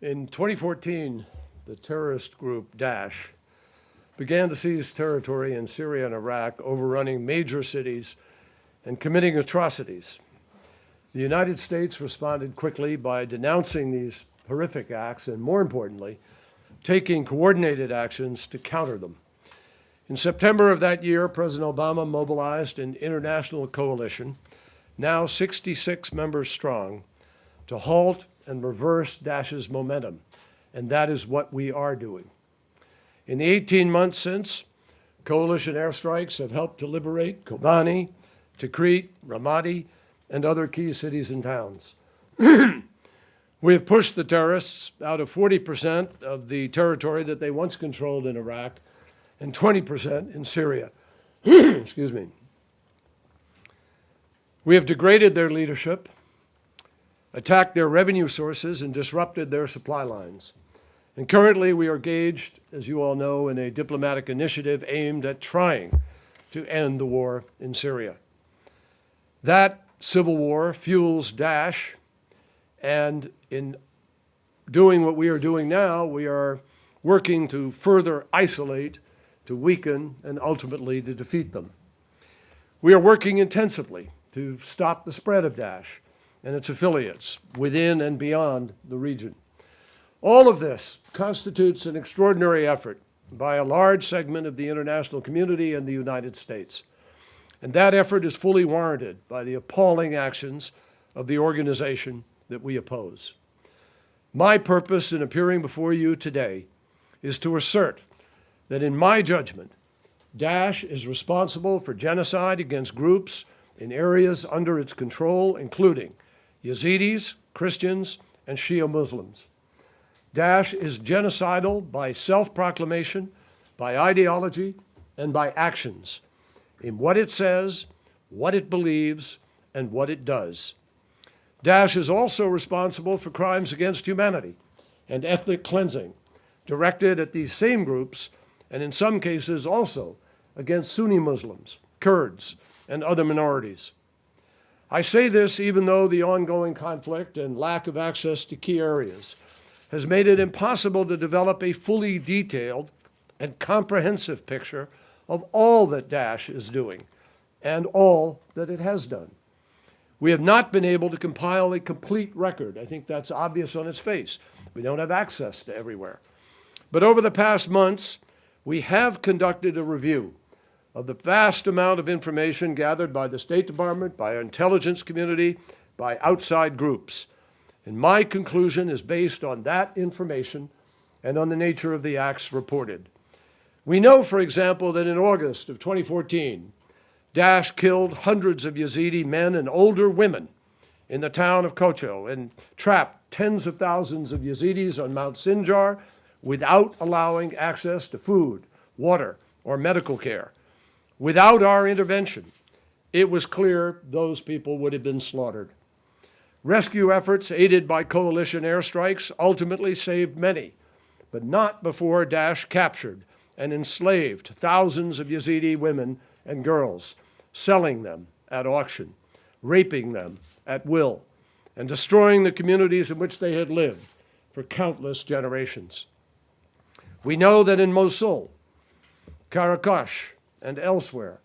In 2014, the terrorist group Daesh began to seize territory in Syria and Iraq, overrunning major cities and committing atrocities. The United States responded quickly by denouncing these horrific acts and, more importantly, taking coordinated actions to counter them. In September of that year, President Obama mobilized an international coalition, now 66 members strong, to halt and reverse Daesh's momentum, and that is what we are doing. In the 18 months since, coalition airstrikes have helped to liberate Kobani, Tikrit, Ramadi, and other key cities and towns. We have pushed the terrorists out of 40% of the territory that they once controlled in Iraq and 20% in Syria. Excuse me. We have degraded their leadership, attacked their revenue sources, and disrupted their supply lines. And currently we are engaged, as you all know, in a diplomatic initiative aimed at trying to end the war in Syria. That civil war fuels Daesh, and in doing what we are doing now, we are working to further isolate, to weaken, and ultimately to defeat them. We are working intensively to stop the spread of Daesh and its affiliates within and beyond the region. All of this constitutes an extraordinary effort by a large segment of the international community and the United States. And that effort is fully warranted by the appalling actions of the organization that we oppose. My purpose in appearing before you today is to assert that, in my judgment, Daesh is responsible for genocide against groups in areas under its control, including Yazidis, Christians, and Shiite Muslims. Daesh is genocidal by self-proclamation, by ideology, and by actions, in what it says, what it believes, and what it does. Daesh is also responsible for crimes against humanity and ethnic cleansing, directed at these same groups, and in some cases also against Sunni Muslims, Kurds, and other minorities. I say this even though the ongoing conflict and lack of access to key areas has made it impossible to develop a fully detailed and comprehensive picture of all that Daesh is doing and all that it has done. We have not been able to compile a complete record. I think that's obvious on its face. We don't have access to everywhere. But over the past months, we have conducted a review of the vast amount of information gathered by the State Department, by our intelligence community, by outside groups. And my conclusion is based on that information and on the nature of the acts reported. We know, for example, that in August of 2014, Daesh killed hundreds of Yazidi men and older women in the town of Kocho and trapped tens of thousands of Yazidis on Mount Sinjar without allowing access to food, water, or medical care. Without our intervention, it was clear those people would have been slaughtered. Rescue efforts aided by coalition airstrikes ultimately saved many, but not before Daesh captured and enslaved thousands of Yazidi women and girls, selling them at auction, raping them at will, and destroying the communities in which they had lived for countless generations. We know that in Mosul, Karakash, and elsewhere,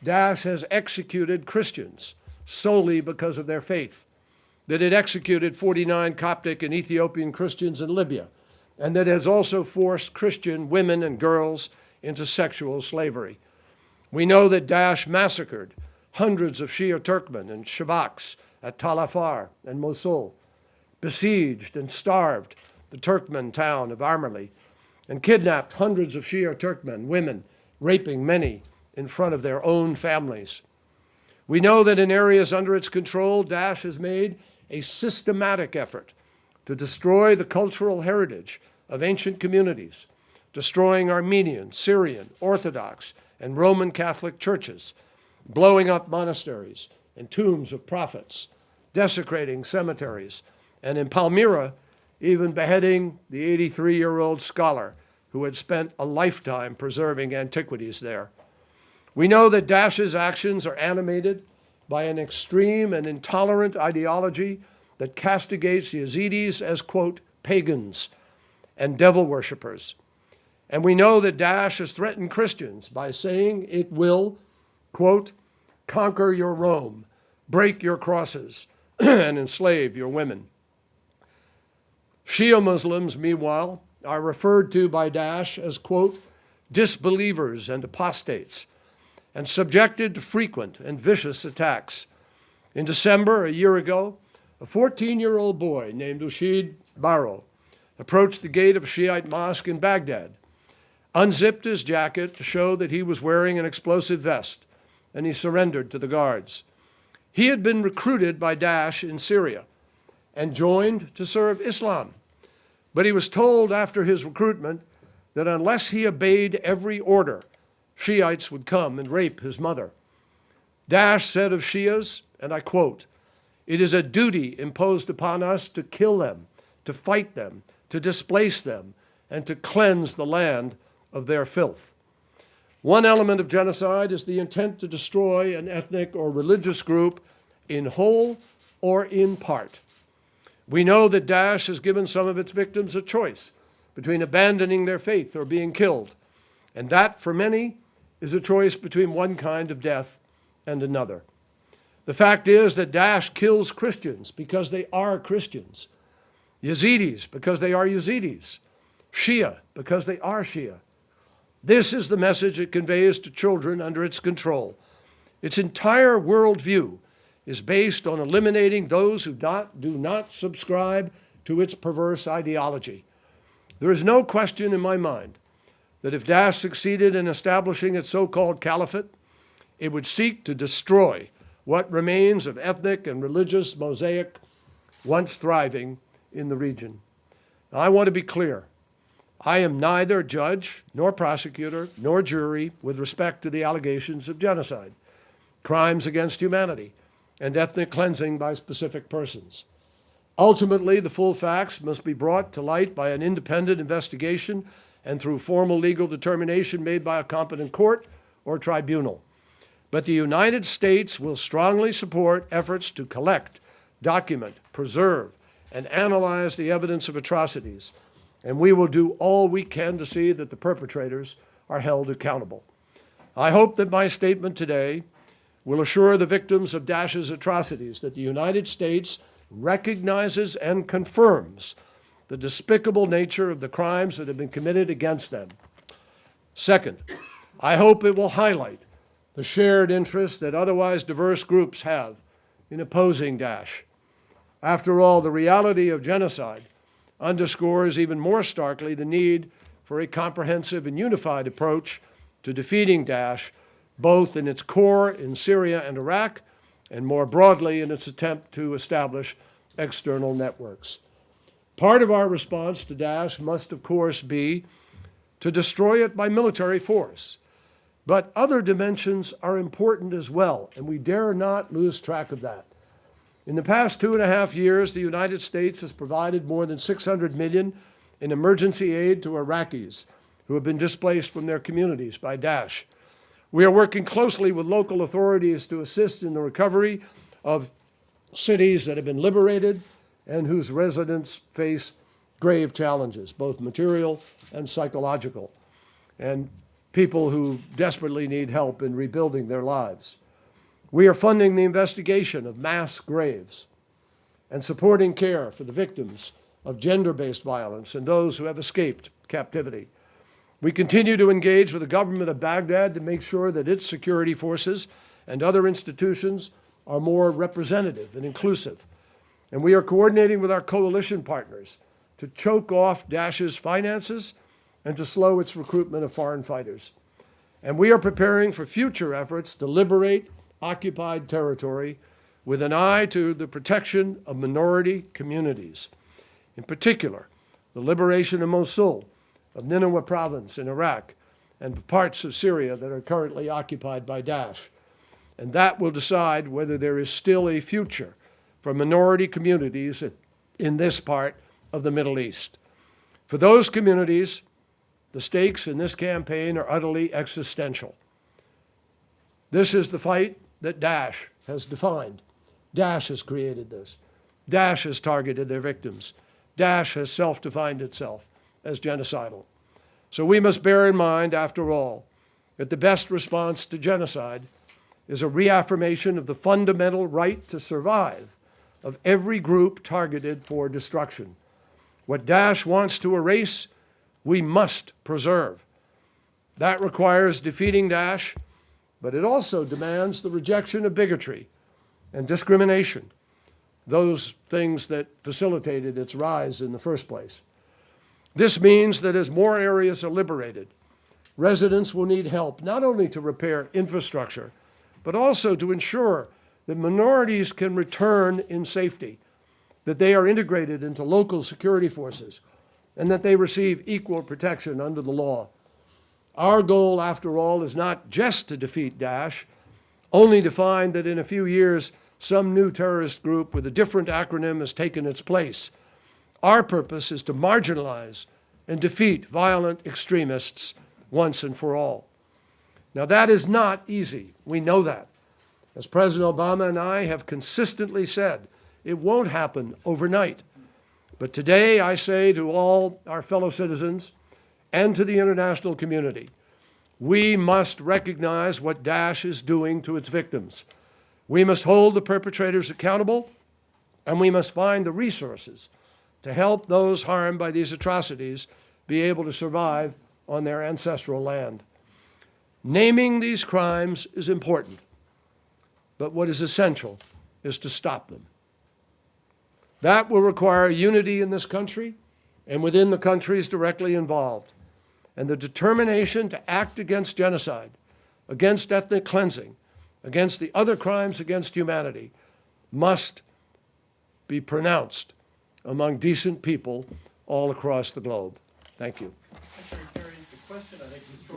Daesh has executed Christians solely because of their faith, that it executed 49 Coptic and Ethiopian Christians in Libya, and that it has also forced Christian women and girls into sexual slavery. We know that Daesh massacred hundreds of Shia Turkmen and Shabaks at Tal Afar and Mosul, besieged and starved the Turkmen town of Armeli, and kidnapped hundreds of Shia Turkmen women, raping many in front of their own families. We know that in areas under its control, Daesh has made a systematic effort to destroy the cultural heritage of ancient communities, destroying Armenian, Syrian, Orthodox, and Roman Catholic churches, blowing up monasteries and tombs of prophets, desecrating cemeteries, and in Palmyra, even beheading the 83-year-old scholar who had spent a lifetime preserving antiquities there. We know that Daesh's actions are animated by an extreme and intolerant ideology that castigates Yazidis as, quote, pagans and devil worshippers. And we know that Daesh has threatened Christians by saying it will, quote, conquer your Rome, break your crosses, and enslave your women. Shia Muslims, meanwhile, are referred to by Daesh as, quote, disbelievers and apostates, and subjected to frequent and vicious attacks. In December, a year ago, a 14-year-old boy named Ushid Baro approached the gate of a Shiite mosque in Baghdad, unzipped his jacket to show that he was wearing an explosive vest, and he surrendered to the guards. He had been recruited by Daesh in Syria and joined to serve Islam. But he was told after his recruitment that unless he obeyed every order, Shiites would come and rape his mother. Daesh said of Shias, and I quote, "It is a duty imposed upon us to kill them, to fight them, to displace them, and to cleanse the land of their filth." One element of genocide is the intent to destroy an ethnic or religious group in whole or in part. We know that Daesh has given some of its victims a choice between abandoning their faith or being killed, and that, for many, is a choice between one kind of death and another. The fact is that Daesh kills Christians because they are Christians, Yazidis because they are Yazidis, Shia because they are Shia. This is the message it conveys to children under its control. Its entire worldview is based on eliminating those who do not subscribe to its perverse ideology. There is no question in my mind that if Daesh succeeded in establishing its so-called caliphate, it would seek to destroy what remains of ethnic and religious mosaic once thriving in the region. Now, I want to be clear. I am neither judge nor prosecutor nor jury with respect to the allegations of genocide, crimes against humanity, and ethnic cleansing by specific persons. Ultimately, the full facts must be brought to light by an independent investigation and through formal legal determination made by a competent court or tribunal. But the United States will strongly support efforts to collect, document, preserve, and analyze the evidence of atrocities, and we will do all we can to see that the perpetrators are held accountable. I hope that my statement today will assure the victims of Daesh's atrocities that the United States recognizes and confirms the despicable nature of the crimes that have been committed against them. Second, I hope it will highlight the shared interests that otherwise diverse groups have in opposing Daesh. After all, the reality of genocide underscores even more starkly the need for a comprehensive and unified approach to defeating Daesh, both in its core in Syria and Iraq, and more broadly in its attempt to establish external networks. Part of our response to Daesh must, of course, be to destroy it by military force. But other dimensions are important as well, and we dare not lose track of that. In the past 2.5 years, the United States has provided more than $600 million in emergency aid to Iraqis who have been displaced from their communities by Daesh. We are working closely with local authorities to assist in the recovery of cities that have been liberated and whose residents face grave challenges, both material and psychological, and people who desperately need help in rebuilding their lives. We are funding the investigation of mass graves and supporting care for the victims of gender-based violence and those who have escaped captivity. We continue to engage with the government of Baghdad to make sure that its security forces and other institutions are more representative and inclusive. And we are coordinating with our coalition partners to choke off Daesh's finances and to slow its recruitment of foreign fighters. And we are preparing for future efforts to liberate occupied territory with an eye to the protection of minority communities. In particular, the liberation of Mosul, of Nineveh province in Iraq, and parts of Syria that are currently occupied by Daesh. And that will decide whether there is still a future for minority communities in this part of the Middle East. For those communities, the stakes in this campaign are utterly existential. This is the fight that Daesh has defined. Daesh has created this. Daesh has targeted their victims. Daesh has self-defined itself as genocidal. So we must bear in mind, after all, that the best response to genocide is a reaffirmation of the fundamental right to survive of every group targeted for destruction. What Daesh wants to erase, we must preserve. That requires defeating Daesh, but it also demands the rejection of bigotry and discrimination, those things that facilitated its rise in the first place. This means that as more areas are liberated, residents will need help not only to repair infrastructure, but also to ensure that minorities can return in safety, that they are integrated into local security forces, and that they receive equal protection under the law. Our goal, after all, is not just to defeat Daesh, only to find that in a few years some new terrorist group with a different acronym has taken its place. Our purpose is to marginalize and defeat violent extremists once and for all. Now, that is not easy. We know that. As President Obama and I have consistently said, it won't happen overnight. But today I say to all our fellow citizens and to the international community, we must recognize what Daesh is doing to its victims. We must hold the perpetrators accountable, and we must find the resources to help those harmed by these atrocities be able to survive on their ancestral land. Naming these crimes is important, but what is essential is to stop them. That will require unity in this country and within the countries directly involved, and the determination to act against genocide, against ethnic cleansing, against the other crimes against humanity must be pronounced among decent people all across the globe. Thank you. Secretary Kerry, the question I think was